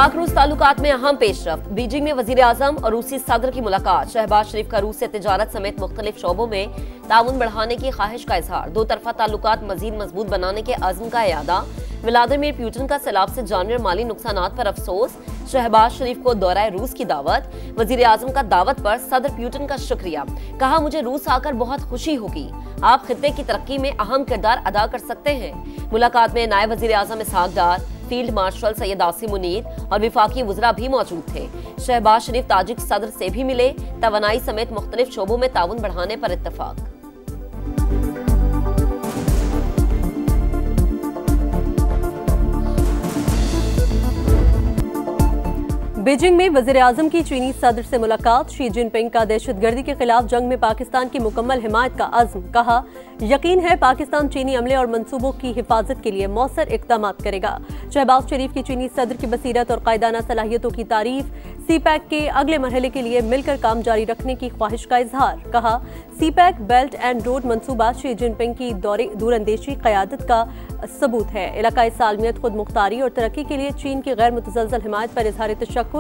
पाक रूस ताल्लुकात में अहम पेशरफ्त। बीजिंग में वजीर आजम और रूसी सदर की मुलाकात। शहबाज शरीफ का रूस से तिजारत समेत मुख्तलिफ शोबों में ताउन बढ़ाने की ख्वाहिश का इजहार। दो तरफा ताल्लुकात मजीद मजबूत बनाने के अज़्म का इयादा। व्लादिमीर पुतिन का सैलाब से जानवर माली नुकसानात पर अफसोस। शहबाज शरीफ को दौरा रूस की दावत। वजीर आजम का दावत पर सदर पुतिन का शुक्रिया। कहा, मुझे रूस आकर बहुत खुशी होगी। आप खित्ते की तरक्की में अहम किरदार अदा कर सकते हैं। मुलाकात में नायब वजीर आजम इसहाक डार, फील्ड मार्शल सैयद आसिम मुनीर और विफाकी वज़रा भी मौजूद थे। शहबाज शरीफ ताजिक सदर से भी मिले। तवानाई समेत मुख्तलिफ शोबों में ताउन बढ़ाने पर इत्तफाक। बीजिंग में वज़ीर-ए-आज़म की चीनी सदर से मुलाकात। शी जिनपिंग का दहशतगर्दी के खिलाफ जंग में पाकिस्तान की मुकम्मल हिमायत का अज़्म। कहा, यकीन है पाकिस्तान चीनी अमले और मंसूबों की हिफाजत के लिए मौसर इक़दाम करेगा। शहबाज शरीफ की चीनी सदर की बसीरत और कायदाना सलाहियतों की तारीफ। सीपैक के अगले मरहले के लिए मिलकर काम जारी रखने की ख्वाहिश का इजहार। कहा, सीपैक बेल्ट एंड रोड मंसूबा शी जिनपिंग की दूरंदेशी क़यादत का सबूत है। इलाकाई सालमियत, खुद मुख्तारी और तरक्की के लिए चीन की गैर मुतज़लज़ल हिमायत पर इजहार तशक्कुर।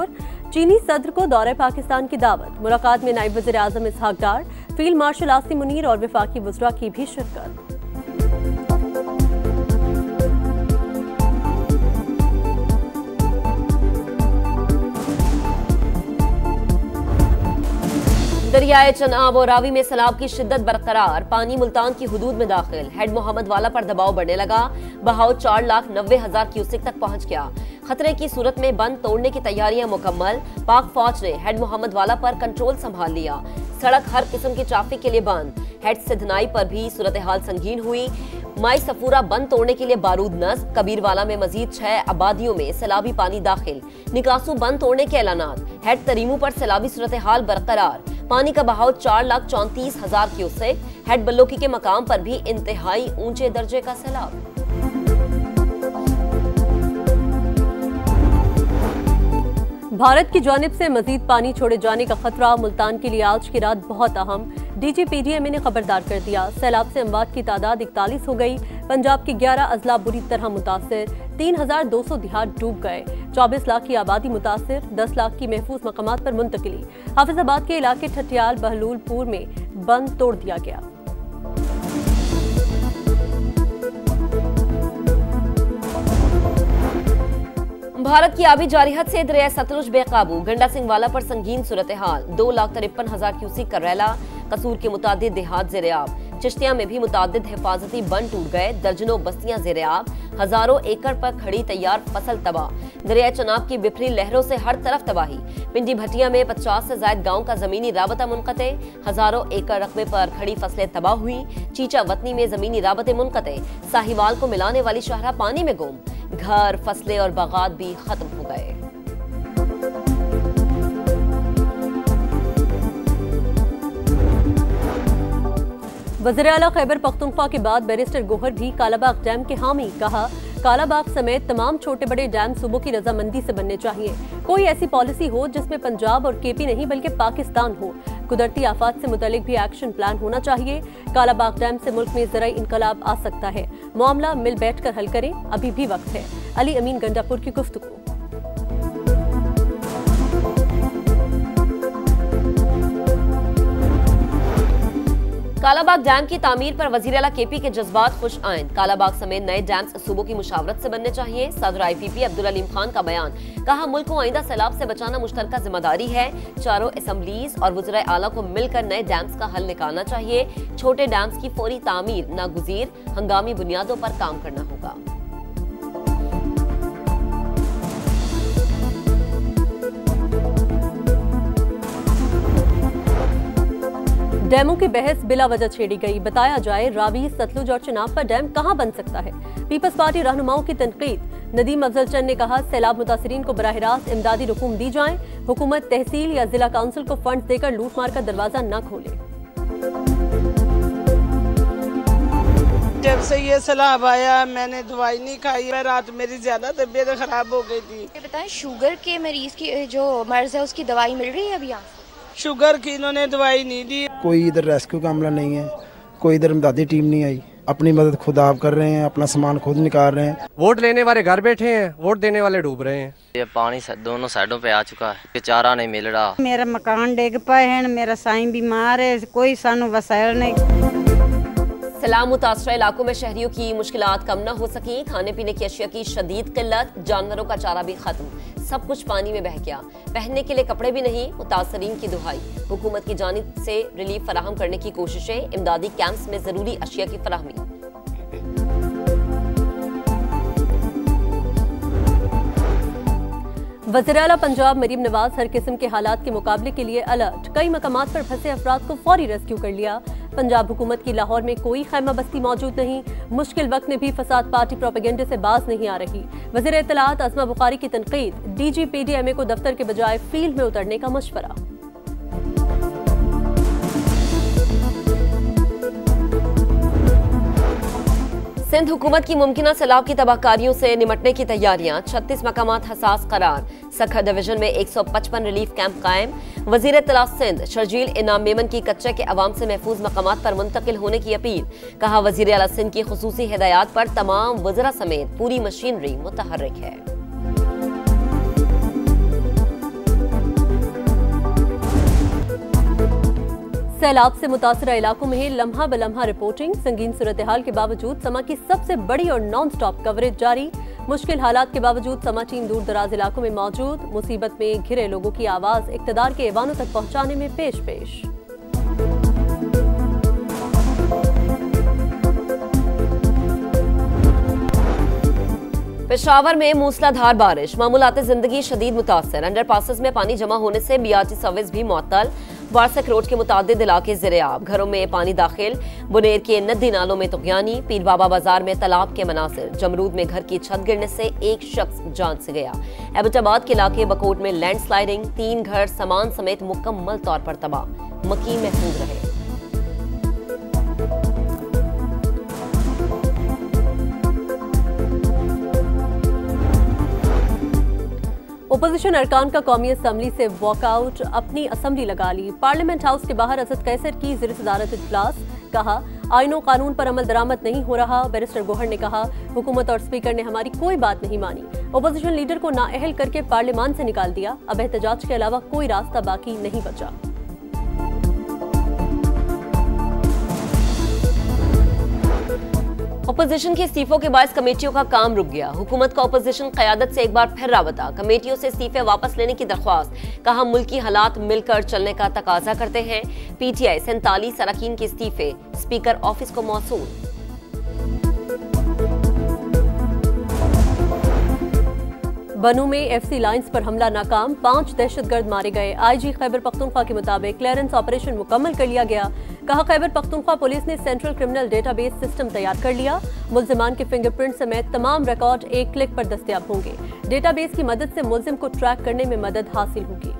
चीनी सदर को दौरे पाकिस्तान की दावत। मुलाकात में नायब वज़ीर आज़म इसहाक डार, फील्ड मार्शल आसिम मुनीर और विफाकी वज़रा की भी शिरकत। दरियाए चनाब और रावी में सैलाब की शिद्दत बरकरार। पानी मुल्तान की हुदूद में दाखिल। हेड मोहम्मद वाला पर दबाव बढ़ने लगा। बहाव 4,90,000 क्यूसेक तक पहुंच गया। खतरे की सूरत में बंद तोड़ने की तैयारियां मुकम्मल। पाक फौज ने हेड मोहम्मद वाला पर कंट्रोल संभाल लिया। सड़क हर किस्म की ट्रैफिक के लिए बंद। हेड सिधनाई पर भी सूरत हाल संगीन हुई। माई सफूरा बंद तोड़ने के लिए बारूद नस्ब। कबीरवाला में मजीद 6 आबादियों में सैलाबी पानी दाखिल। निकासू बंद तोड़ने के ऐलानात। हेड तरीमू पर सैलाबी सूरत हाल बरकरार। पानी का बहाव 4,34,000 क्यूसेक। हेड बल्लोकी के मकाम पर भी इंतहाई ऊंचे दर्जे का सैलाब। भारत की जानिब से मजीद पानी छोड़े जाने का खतरा। मुल्तान के लिए आज की रात बहुत अहम। DGPDMA ने खबरदार कर दिया। सैलाब से अमवात की तादाद 41 हो गई। पंजाब के 11 अजला बुरी तरह मुतासिर। 3,200 देहात डूब गए। 24 लाख की आबादी मुतासिर। 10 लाख की महफूज मकामात पर मुंतकिली। हाफिजाबाद के इलाके ठटियाल बहलूलपुर में बंद तोड़ दिया गया। भारत की आबी जारिहत से दरिया सतलुज बेकाबू। गंडा सिंह वाला पर संगीन सूरत हाल। 2,53,000 क्यूसेक का रैला। कसूर के मुतादिद देहात ज़ेरे-आब। चिश्तिया में भी मुतादिद हिफाजती बंद टूट गए। दर्जनों बस्तियां ज़ेरे-आब। हजारों एकड़ पर खड़ी तैयार फसल तबाह। दरिया चनाब की बिफरी लहरों से हर तरफ तबाही। पिंडी भटिया में 50 से ज्यादा गाँव का जमीनी राबता मुनक़ते। हजारों एकड़ रकबे पर खड़ी फसलें तबाह हुई। चीचा वतनी में जमीनी राबते मुनक़ते। साहिवाल को मिलाने वाली शाहरा पानी में गुम। घर, फसलें और बागात भी खत्म हो गए। वज़ीर आला खैबर पख्तूनख्वा के बाद बैरिस्टर गोहर भी कालाबाग डैम के हामी। कहा, कालाबाग समेत तमाम छोटे बड़े डैम सूबों की रजामंदी से बनने चाहिए। कोई ऐसी पॉलिसी हो जिसमें पंजाब और KP नहीं बल्कि पाकिस्तान हो। कुदरती आफात से मुतालिक भी एक्शन प्लान होना चाहिए। कालाबाग डैम से मुल्क में ज़राई इनकलाब आ सकता है। मामला मिल बैठ कर हल करें, अभी भी वक्त है। अली अमीन गंडापुर की गुफ्तगू। कालाबाग डैम की तामीर पर वज़ीर आला KP के जज्बात खुश आइंद। कालाबाग समेत नए डैम्स सूबों की मुशावरत से बनने चाहिए। सदर IPP अब्दुल अलीम खान का बयान। कहा, मुल्क को आइंदा सैलाब से बचाना मुश्तरका जिम्मेदारी है। चारों असम्बलीज और वज़ीर आला को मिलकर नए डैम्स का हल निकालना चाहिए। छोटे डैम्स की फौरी तामीर नागुज़ीर, हंगामी बुनियादों पर काम करना होगा। डैमों की बहस बिला वजह छेड़ी गई। बताया जाए, रावी, सतलुज और चिनाब पर डैम कहां बन सकता है। पीपल्स पार्टी रहनुमाओं की तनकीद। नदीम अफजल चंद ने कहा, सैलाब मुतासिरीन को बराह रास्त इमदादी रकूम दी जाए। हुकूमत तहसील या जिला काउंसिल को फंड देकर लूट मार का दरवाजा न खोले। जब से ये सैलाब आया मैंने दवाई नहीं खाई। रात मेरी ज्यादा तबीयत खराब हो गई थी। ये बताएं, शुगर के मरीज की जो मर्ज है उसकी दवाई मिल रही है अभी यहाँ? शुगर की इन्होंने दवाई नहीं दी। कोई इधर रेस्क्यू का अमला नहीं है, कोई इधर इमदादी टीम नहीं आई। अपनी मदद खुद आप कर रहे हैं, अपना सामान खुद निकाल रहे हैं। वोट लेने वाले घर बैठे हैं, वोट देने वाले डूब रहे हैं। ये पानी दोनों साइडों पे आ चुका है, चारा नहीं मिल रहा। मेरा मकान डिग पाए हैं, मेरा साईं बीमार है, कोई सानू वसाइल नहीं। सैलाब मुतासरा इलाकों में शहरियों की मुश्किलात कम न हो सकी। खाने पीने की अशिया की शदीद किल्लत, जानवरों का चारा भी खत्म, सब कुछ पानी में बह गया। पहनने के लिए कपड़े भी नहीं, मुतासरीन की दुहाई। हुकूमत की जानिब से रिलीफ फराहम करने की कोशिशें, इमदादी कैंप्स में जरूरी अशिया की फराहमी। वज़ीर-ए-आला पंजाब मरीम नवाज हर किस्म के हालात के मुकाबले के लिए अलर्ट। कई मकामात पर फंसे अफराद को फौरी रेस्क्यू कर लिया। पंजाब हुकूमत की लाहौर में कोई खैमा बस्ती मौजूद नहीं। मुश्किल वक्त में भी फसाद पार्टी प्रोपेगेंडे से बाज नहीं आ रही। वज़ीर इत्तलात अज़मा बुखारी की तनकीद, DG PDMA को दफ्तर के बजाय फील्ड में उतरने का मशवरा। सिंध हुकूमत की मुमकिना सैलाब की तबाहकारियों से निमटने की तैयारियां, 36 मकामात हसास करार। सखर डिवीजन में 155 रिलीफ कैंप कायम। वजीर इत्तलात सिंध शर्जील इनाम मेमन की कच्चे के अवाम से महफूज मकामात पर मुंतकिल होने की अपील। कहा, वजीर आला सिंध की खुसूसी हिदायत पर तमाम वज़रा समेत पूरी मशीनरी मुतहर्रिक है। सैलाब से मुतासरा इलाकों में लम्हा बलम्हा रिपोर्टिंग। संगीन सूरत हाल के बावजूद समा की सबसे बड़ी और नॉन स्टॉप कवरेज जारी। मुश्किल हालात के बावजूद समा टीम दूर दराज इलाकों में मौजूद। मुसीबत में घिरे लोगों की आवाज इक़्तिदार के ऐवानों तक पहुंचाने में पेश। पेशावर में मूसलाधार बारिश, मामूलात जिंदगी शदीद मुतासर। अंडरपासेस में पानी जमा होने से BRT सर्विस भी मुअत्तल। वारसक रोड के मुतादिद इलाके ज़ेर-ए-आब, घरों में पानी दाखिल। बुनेर के नदी नालों में तुग़यानी। पीर बाबा बाजार में तालाब के मनासिर। जमरूद में घर की छत गिरने से एक शख्स जान से गया। एबटाबाद के इलाके बकोट में लैंडस्लाइडिंग, 3 घर सामान समेत मुकम्मल तौर पर तबाह। मकी महफूज रहे। ओपोजिशन अरकान का कौमी असम्बली से वॉकआउट, अपनी असम्बली लगा ली। पार्लियामेंट हाउस के बाहर असद कैसर की ज़ेर सदारत इजलास। कहा, आईनो कानून पर अमल दरामद नहीं हो रहा। बैरिस्टर गोहर ने कहा, हुकूमत और स्पीकर ने हमारी कोई बात नहीं मानी। ओपोजिशन लीडर को नाअहल करके पार्लियामान से निकाल दिया। अब एहतजाज के अलावा कोई रास्ता बाकी नहीं बचा। अपोजिशन के इस्तीफों के बाद कमेटियों का काम रुक गया। हुकूमत का अपोजिशन क़यादत से एक बार फिर राबता, कमेटियों से इस्तीफे वापस लेने की दरख्वास्त। कहा, मुल्की हालात मिलकर चलने का तकाजा करते हैं। PTI 47 अरकान के इस्तीफे स्पीकर ऑफिस को मौसूल। बनू में FC लाइन्स पर हमला नाकाम, 5 दहशतगर्द मारे गए। IG खैबर पख्तूनख्वा के मुताबिक क्लियरेंस ऑपरेशन मुकम्मल कर लिया गया। कहा, खैबर पख्तूनख्वा पुलिस ने सेंट्रल क्रिमिनल डेटाबेस सिस्टम तैयार कर लिया। मुल्जिमान के फिंगरप्रिंट समेत तमाम रिकॉर्ड एक क्लिक पर दस्तयाब होंगे। डेटाबेस की मदद से मुल्जिम को ट्रैक करने में मदद हासिल होगी।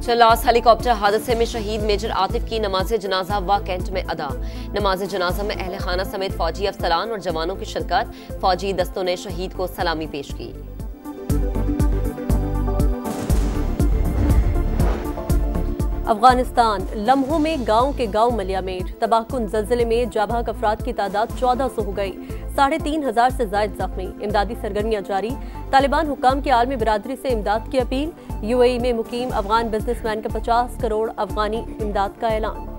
चलास हेलीकॉप्टर हादसे में शहीद मेजर आतिफ की नमाज जनाजा व कैंट में अदा। नमाज जनाजा में अहले खाना समेत फौजी अफसरान और जवानों की शिरकत। फौजी दस्तों ने शहीद को सलामी पेश की। अफगानिस्तान, लम्हों में गांव के गांव मलियामेट। तबाहकुन ज़लज़ले में जाबाक अफराद की तादाद 1400 हो गई। 3500 से ज़ायद जख्मी। इमदादी सरगर्मियां जारी। तालिबान हुक्काम की आलमी बिरादरी से इमदाद की अपील। UAE में मुकीम अफगान बिजनेसमैन का 50 करोड़ अफगानी इमदाद का ऐलान।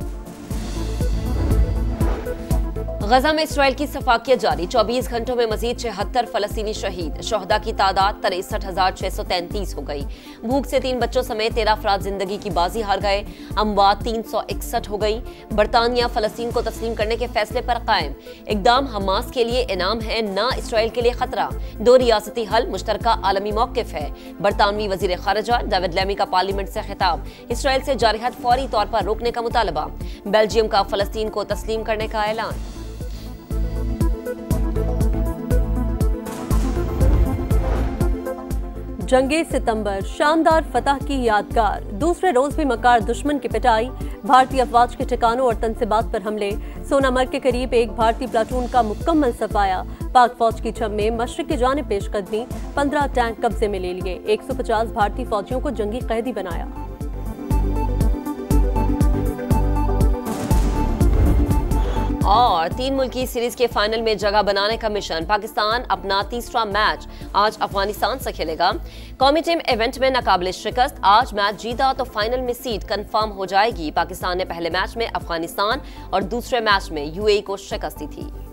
गजा में इसराइल की सफाकियत जारी, 24 घंटों में मजीद 76 फलस्तीनी शहीद। शोहदा की तादाद 63,633 हो गई। भूख से 3 बच्चों समेत 13 अफराद जिंदगी की बाजी हार गए। अमवात 361 हो गई। बरतानिया फलस्तीन को तस्लीम करने के फैसले पर कायम। इकदाम हमास के लिए इनाम है, ना इसराइल के लिए खतरा। 2 रियासती हल मुश्तरका आलमी मौक़िफ़ है। बरतानवी वज़ीर ख़ारिजा डेविड लैमी का पार्लियामेंट से खिताब। इसराइल से जारहात फौरी तौर पर रोकने का मुतालबा। बेल्जियम का फलस्तीन को तस्लीम करने का ऐलान। जंगे सितंबर, शानदार फतह की यादगार। दूसरे रोज भी मकार दुश्मन की पिटाई। भारतीय अफवाज के ठिकानों और तनसीबात पर हमले। सोनामर्ग के करीब एक भारतीय प्लाटून का मुकम्मल सफाया। पाक फौज की छम में मशरिक की जानिब पेशकदमी। 15 टैंक कब्जे में ले लिए। 150 भारतीय फौजियों को जंगी कैदी बनाया। और 3 मुल्की सीरीज के फाइनल में जगह बनाने का मिशन। पाकिस्तान अपना तीसरा मैच आज अफगानिस्तान से खेलेगा। कौमी टीम इवेंट में नाकाबिले शिकस्त, आज मैच जीता तो फाइनल में सीट कंफर्म हो जाएगी। पाकिस्तान ने पहले मैच में अफगानिस्तान और दूसरे मैच में यूएई को शिकस्त दी थी।